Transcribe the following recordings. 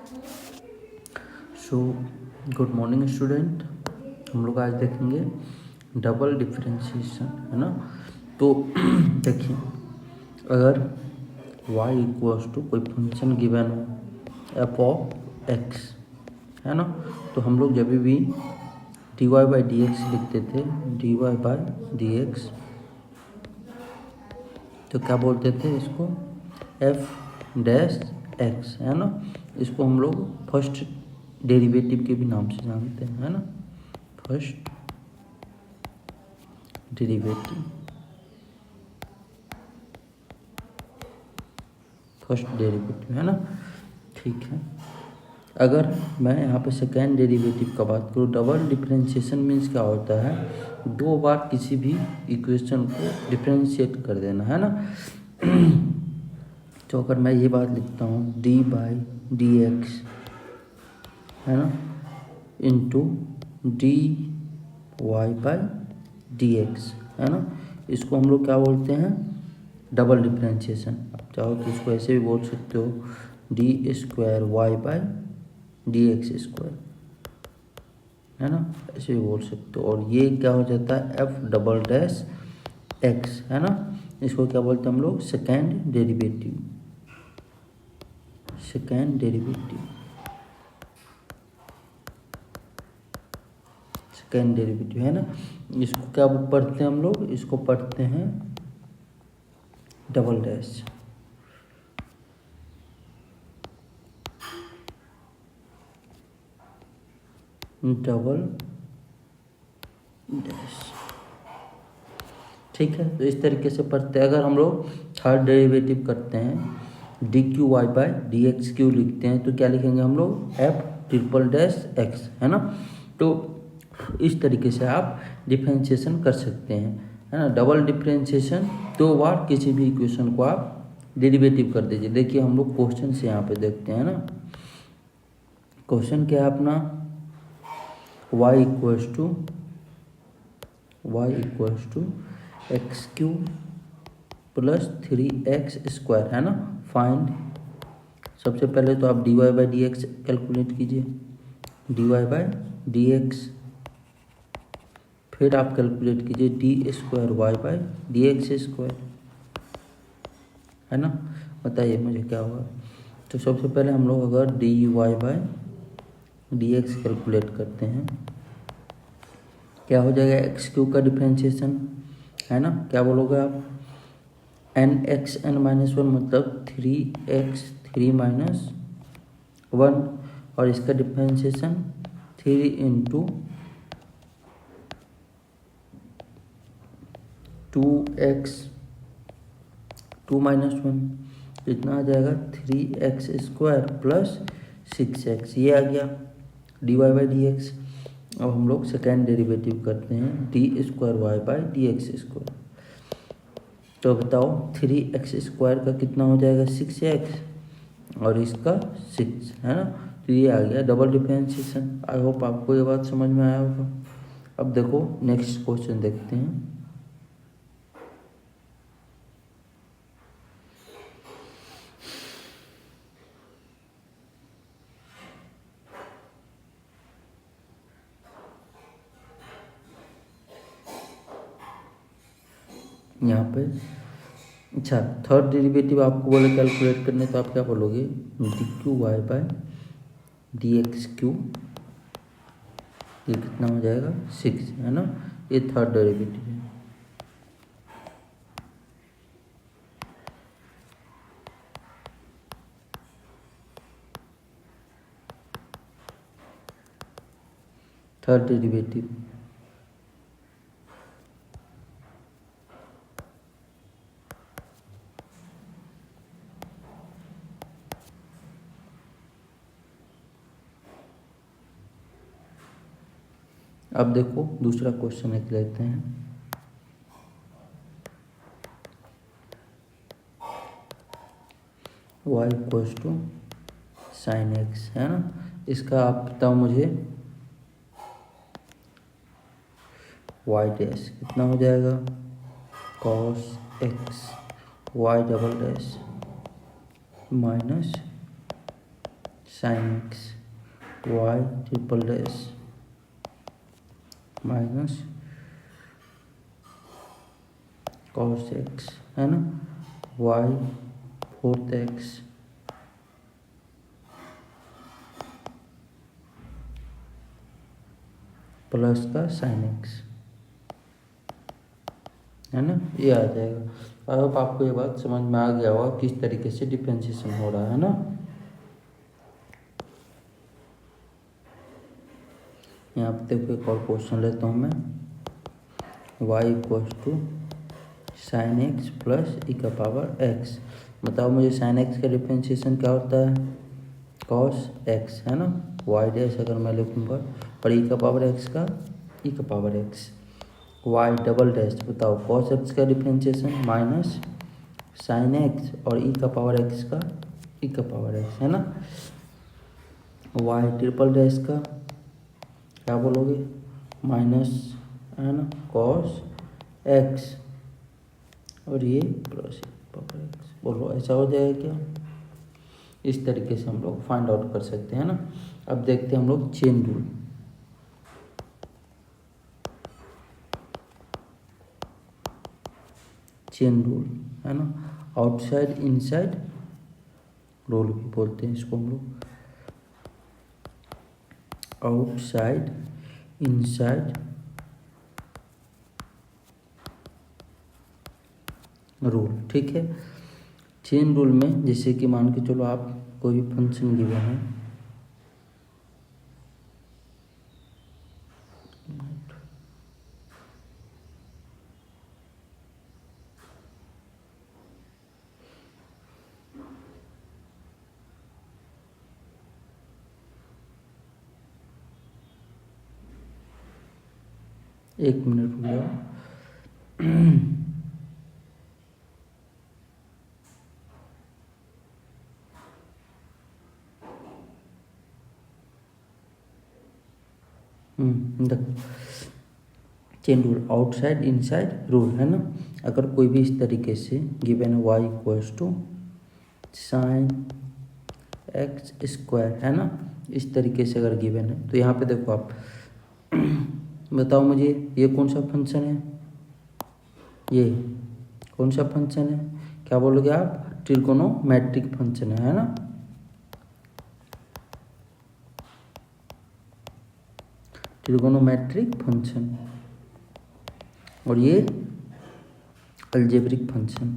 So good morning student. हम लोग आज देखेंगे डबल डिफरेंशिएशन, है ना। तो देखिए, अगर y इक्वल्स टू कोई फंक्शन गिवन हो एफ ऑफ एक्स, है ना, तो हम लोग जब भी D Y by D X लिखते थे, D Y by D X, तो क्या बोलते थे इसको, एफ डैश एक्स, है ना। इसको हम लोग फर्स्ट डेरिवेटिव के भी नाम से जानते हैं, है ना, फर्स्ट डेरिवेटिव, फर्स्ट डेरिवेटिव, है ना। ठीक है, अगर मैं यहाँ पे सेकेंड डेरिवेटिव का बात करूँ, डबल डिफरेंशिएशन मीन्स क्या होता है, दो बार किसी भी इक्वेशन को डिफरेंशिएट कर देना, है ना। तो अगर मैं ये बात लिखता हूँ डी बाई डी एक्स, है ना, into D Y by D X, है ना, इसको हम लोग क्या बोलते हैं, डबल डिफरेंशिएशन। आप चाहो तो इसको ऐसे भी बोल सकते हो, D square Y by D x square, है ना, ऐसे भी बोल सकते हो। और ये क्या हो जाता है, एफ डबल डैश एक्स, है ना, इसको क्या बोलते हैं हम लोग, second derivative, second derivative, second derivative, है ना। इसको क्या पढ़ते हैं हम लोग, इसको पढ़ते हैं डबल डैश, डबल डैश, ठीक है। तो इस तरीके से पढ़ते हैं। अगर हम लोग थर्ड डेरिवेटिव करते हैं, D cube Y by D X cube लिखते हैं, तो क्या लिखेंगे हम लोग, एफ ट्रिपल डैश एक्स, है ना। तो इस तरीके से आप डिफरेंशिएशन कर सकते हैं, है ना। डबल डिफरेंशिएशन, दो बार किसी भी इक्वेशन को आप डेरिवेटिव कर दीजिए। देखिए हम लोग क्वेश्चन से यहाँ पे देखते हैं ना, क्वेश्चन क्या है अपना, y equals to x cube plus 3x square, है ना। फाइंड, सबसे पहले तो आप D Y by D x calculate कीजिए, d Y by D x, फिर आप कैलकुलेट कीजिए d square Y by D x square, है ना। बताइए मुझे क्या होगा। तो सबसे पहले हम लोग अगर D Y by D x calculate करते हैं, क्या हो जाएगा, एक्स क्यू का डिफरेंशिएशन, है ना, क्या बोलोगे आप, N X N minus one, मतलब 3x 3 माइनस 1, और इसका डिफरेंशिएशन 3 इंटू 2x 2 माइनस 1, इतना आ जाएगा 3x स्क्वायर प्लस 6x, ये आ गया D Y by D X. अब हम लोग सेकेंड डेरिवेटिव करते हैं, D square Y by D x square, तो बताओ 3x स्क्वायर का कितना हो जाएगा, 6x, और इसका 6, है ना। तो ये आ गया डबल डिफरेंशिएशन। आई होप आपको ये बात समझ में आया होगा। अब देखो नेक्स्ट क्वेश्चन देखते हैं। यहाँ पे अच्छा, थर्ड डेरिवेटिव आपको बोले कैलकुलेट करने, तो आप क्या बोलोगे, D cube Y by D X cube, ये कितना हो जाएगा, 6, है ना। ये थर्ड डेरिवेटिव है। थर्ड डेरिवेटिव, अब देखो दूसरा क्वेश्चन एक लेते हैं। y equals to sine X, है ना। इसका आप बताओ मुझे, y डैश कितना हो जाएगा, cos X y double dash minus sine X Y triple dash minus cos X, है ना, वाई फोर्थ एक्स प्लस का साइन एक्स, है ना, ये आ जाएगा। अब आपको ये बात समझ में आ गया होगा किस तरीके से डिफरेंशिएशन हो रहा है ना। यहाँ पे देखो एक और क्वेश्चन लेता हूँ मैं, y equals to sine x plus e का पावर एक्स। बताओ मुझे साइन एक्स का डिफरेंशिएशन क्या होता है, कॉस एक्स, है ना, वाई डैश अगर मैं लिखूँगा, और ई का पावर एक्स का ई का power X, Y double dash, बताओ कॉस एक्स का डिफरेंशिएशन माइनस साइन एक्स और ई का पावर एक्स का ई का पावर एक्स, है ना, वाई ट्रिपल डैश का क्या बोलोगे, माइनस, है ना, कॉस एक्स और ये प्लस पावर एक्स, बोलो ऐसा हो जाएगा क्या। इस तरीके से हम लोग फाइंड आउट कर सकते हैं ना। अब देखते हैं हम लोग चेन रूल। चेन रूल, है ना, आउटसाइड इनसाइड रूल भी बोलते हैं इसको हम लोग, आउटसाइड इनसाइड रूल, ठीक है। चेन रूल में जैसे कि मान के चलो आप कोई भी फंक्शन गिवन है, एक मिनट रुक जाओ। देखो chain rule, outside inside rule, है ना। अगर कोई भी इस तरीके से गिवन है y equals to sine X square, है ना, इस तरीके से अगर गिवन है तो यहाँ पे देखो आप बताओ मुझे ये कौन सा फंक्शन है, ये कौन सा फंक्शन है, क्या बोलोगे आप, ट्रिगोनोमेट्रिक फंक्शन है ना, ट्रिगोनोमेट्रिक फंक्शन, और ये अलजेब्रिक फंक्शन।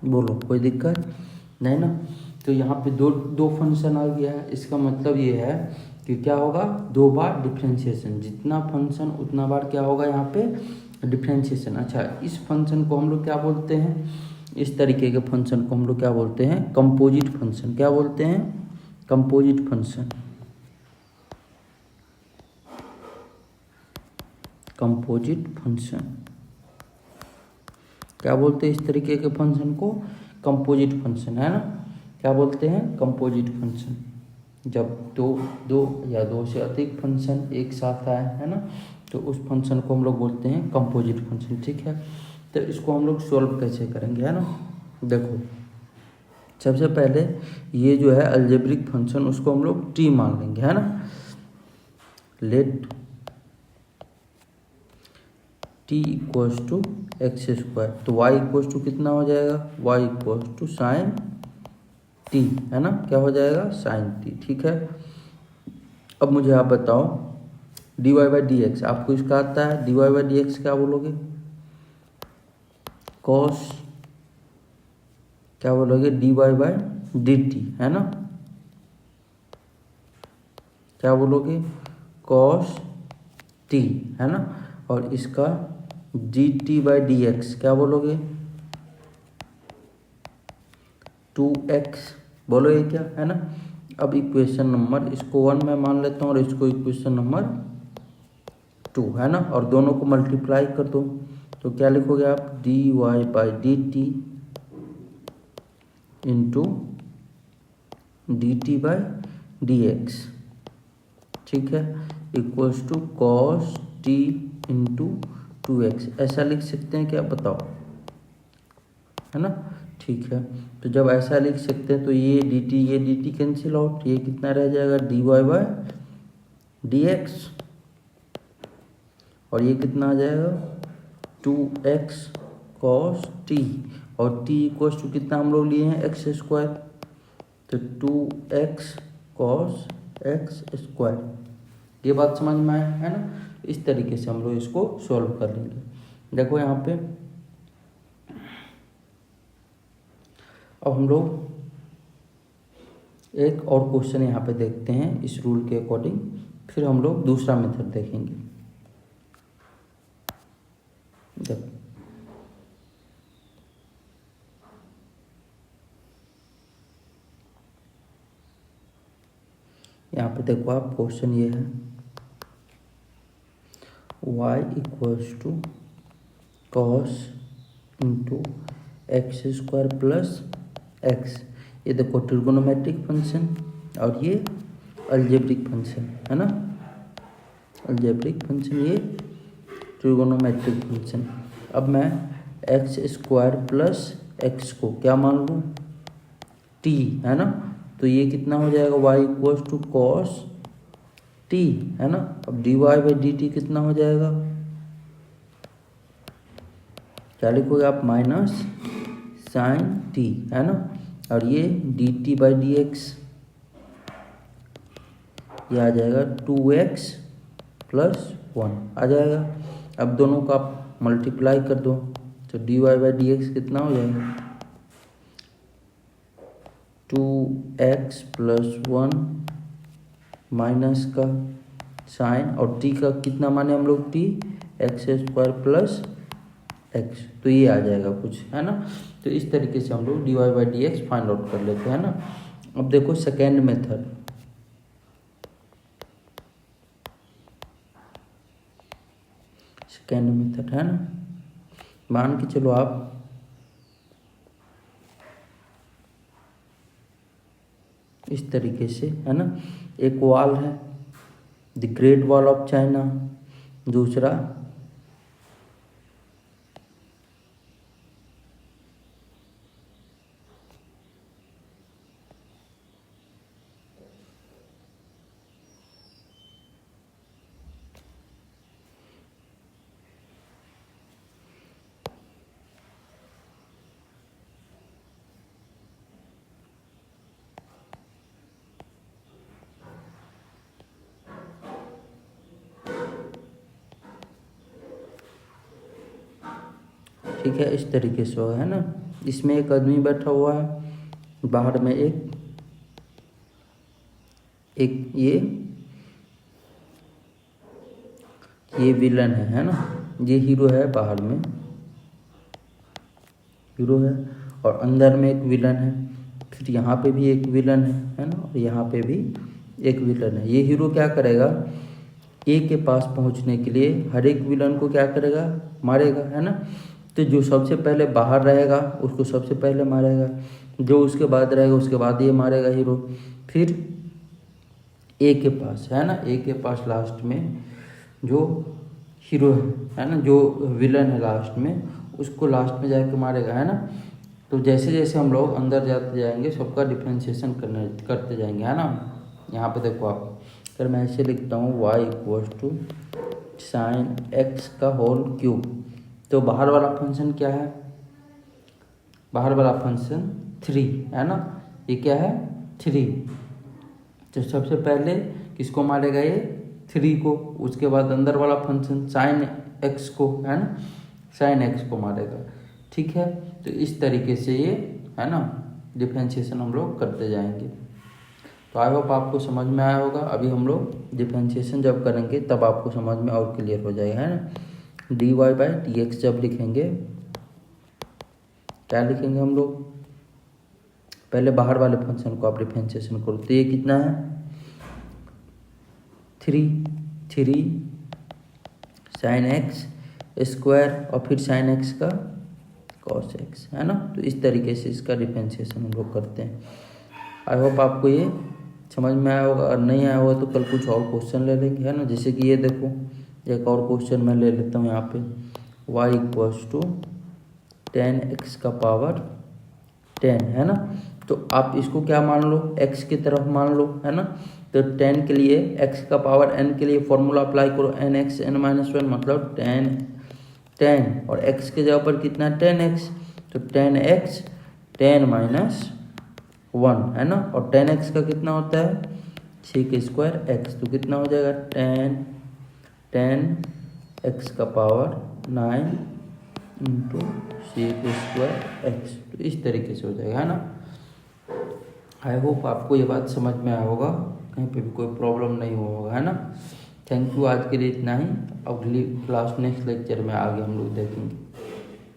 बोलो कोई दिक्कत नहीं ना। तो यहाँ पे दो फंक्शन आ गया है, इसका मतलब ये है कि क्या होगा, दो बार डिफरेंशिएशन, जितना फंक्शन उतना बार क्या होगा यहाँ पे डिफरेंशिएशन। अच्छा, इस फंक्शन को हम लोग क्या बोलते हैं, इस तरीके के फंक्शन को हम लोग क्या बोलते हैं, कंपोजिट फंक्शन। क्या बोलते हैं, कंपोजिट फंक्शन, कंपोजिट फंक्शन। क्या बोलते हैं इस तरीके के फंक्शन को, कंपोजिट फंक्शन, है ना। क्या बोलते हैं, कंपोजिट फंक्शन। जब दो या दो से अधिक फंक्शन एक साथ आए, है ना, तो उस फंक्शन को हम लोग बोलते हैं कंपोजिट फंक्शन, ठीक है। तो इसको हम लोग सॉल्व कैसे करेंगे, है ना। देखो सबसे पहले ये जो है अलजेब्रिक फंक्शन, उसको हम लोग टी मान लेंगे, है ना। Let T equals to X square, तो वाई इक्वल्स टू कितना हो जाएगा, Y equals to sine T, है ना, क्या हो जाएगा, साइन टी, ठीक है। अब मुझे आप बताओ D Y by D X, आपको इसका आता है, D Y by D X क्या बोलोगे, कॉस, क्या बोलोगे, D Y by D T, है ना, क्या बोलोगे, कॉस टी, है ना, और इसका D T by D X क्या बोलोगे, 2x, बोलो ये क्या, है ना। अब इक्वेशन नंबर, इसको 1 में मान लेता हूँ और इसको इक्वेशन नंबर 2, है ना, और दोनों को मल्टीप्लाई कर दो, तो क्या लिखोगे आप, D Y by D T into D T by D X, ठीक है, equals to cos T into 2x, ऐसा लिख सकते हैं क्या, बताओ, है ना। ठीक है, तो जब ऐसा लिख सकते हैं तो ये डी टी कैंसिल आउट, ये कितना रह जाएगा D Y by D X, और ये कितना आ जाएगा 2x कॉस टी, और टी इक्वल्स टू कितना हम लोग लिए हैं एक्स स्क्वायर, तो 2x कॉस एक्स स्क्वायर। ये बात समझ में आया है ना। इस तरीके से हम लोग इसको सॉल्व कर लेंगे। देखो यहाँ पे अब हम लोग एक और क्वेश्चन यहाँ पे देखते हैं इस रूल के अकॉर्डिंग, फिर हम लोग दूसरा मेथड देखेंगे। देखो यहाँ पे देखो आप, क्वेश्चन ये है y equals to cos into X square plus X. ये देखो ट्रिगोनोमेट्रिक फंक्शन और ये अलजेब्रिक फंक्शन है ना, अलजेब्रिक फंक्शन, ये ट्रिगोनोमेट्रिक फंक्शन। अब मैं एक्स स्क्वायर प्लस एक्स को क्या मान लूँ टी है ना, तो ये कितना हो जाएगा y equals to cos T है ना। अब D Y by D T कितना हो जाएगा, क्या लिखोगे आप माइनस साइन टी है ना, और ये D T by D x ये आ जाएगा 2x प्लस 1 आ जाएगा। अब दोनों का आप मल्टीप्लाई कर दो तो D Y by D X कितना हो जाएगा 2x प्लस 1 माइनस का साइन, और टी का कितना माने हम लोग T X square plus X, तो ये आ जाएगा कुछ है ना। तो इस तरीके से हम लोग D Y by D X find out कर लेते हैं ना। अब देखो सेकेंड मेथड, सेकेंड मेथड है ना, मान के चलो आप इस तरीके से है ना, एक वॉल है the great wall of China, दूसरा ठीक है, इस तरीके से होगा है ना। इसमें एक आदमी बैठा हुआ है, बाहर में एक ये विलन है ना, ये हीरो है, बाहर में हीरो है और अंदर में एक विलन है, फिर यहाँ पे भी एक विलन है ना, और यहाँ पे भी एक विलन है। ये हीरो क्या करेगा, ए के पास पहुँचने के लिए हर एक विलन को क्या करेगा, मारेगा है ना। तो जो सबसे पहले बाहर रहेगा उसको सबसे पहले मारेगा, जो उसके बाद रहेगा उसके बाद ये मारेगा हीरो। फिर ए के पास है ना, ए के पास लास्ट में जो हीरो है ना, जो विलन है लास्ट में, उसको लास्ट में जाके मारेगा है ना। तो जैसे जैसे हम लोग अंदर जाते जाएंगे सबका डिफ्रेंशिएशन करते जाएंगे है ना। यहाँ पे देखो आप, अगर मैं ऐसे लिखता हूँ y equals to sine X का होल क्यूब, तो बाहर वाला फंक्शन क्या है, बाहर वाला फंक्शन 3 है ना, ये क्या है 3। तो सबसे पहले किसको मारेगा ये 3 को, उसके बाद अंदर वाला फंक्शन साइन एक्स को है ना, साइन एक्स को मारेगा। ठीक है, तो इस तरीके से ये है ना डिफ्रेंशिएशन हम लोग करते जाएंगे। तो आई होप आपको समझ में आया होगा। अभी हम लोग डिफ्रेंशिएशन जब करेंगे तब आपको समझ में और क्लियर हो जाएगा है ना। D Y by D X जब लिखेंगे, क्या लिखेंगे हम लोग, पहले बाहर वाले फंक्शन को आप डिफ्रेंशिएशन करो, तो ये कितना है 3 साइन एक्स स्क्वायर और फिर साइन एक्स का कॉस एक्स है ना। तो इस तरीके से इसका डिफ्रेंशिएशन हम लोग करते हैं। आई होप आपको ये समझ में आया होगा, और नहीं आया होगा तो कल कुछ और क्वेश्चन ले लेंगे है ना। जैसे कि ये देखो, एक और क्वेश्चन मैं ले लेता हूँ यहाँ पे, y इक्वल्स टू 10x का पावर 10 है ना। तो आप इसको क्या मान लो, x की तरफ मान लो, है ना। तो 10 के लिए x का पावर n के लिए फॉर्मूला अप्लाई करो, nx n-1 मतलब 10 और x के जगह पर कितना 10x, तो 10x 10 - 1 है ना। और 10x का कितना होता है 6 के स्क्वायर x, तो कितना हो जाएगा 10 x का पावर 9 इंटू 6 के स्क्वायर x। तो इस तरीके से हो जाएगा, है ना। आई होप आपको ये बात समझ में आया होगा, कहीं पे भी कोई प्रॉब्लम नहीं हुआ होगा, है ना। थैंक यू, आज के लिए इतना ही। अगली क्लास नेक्स्ट लेक्चर में आगे हम लोग देखेंगे।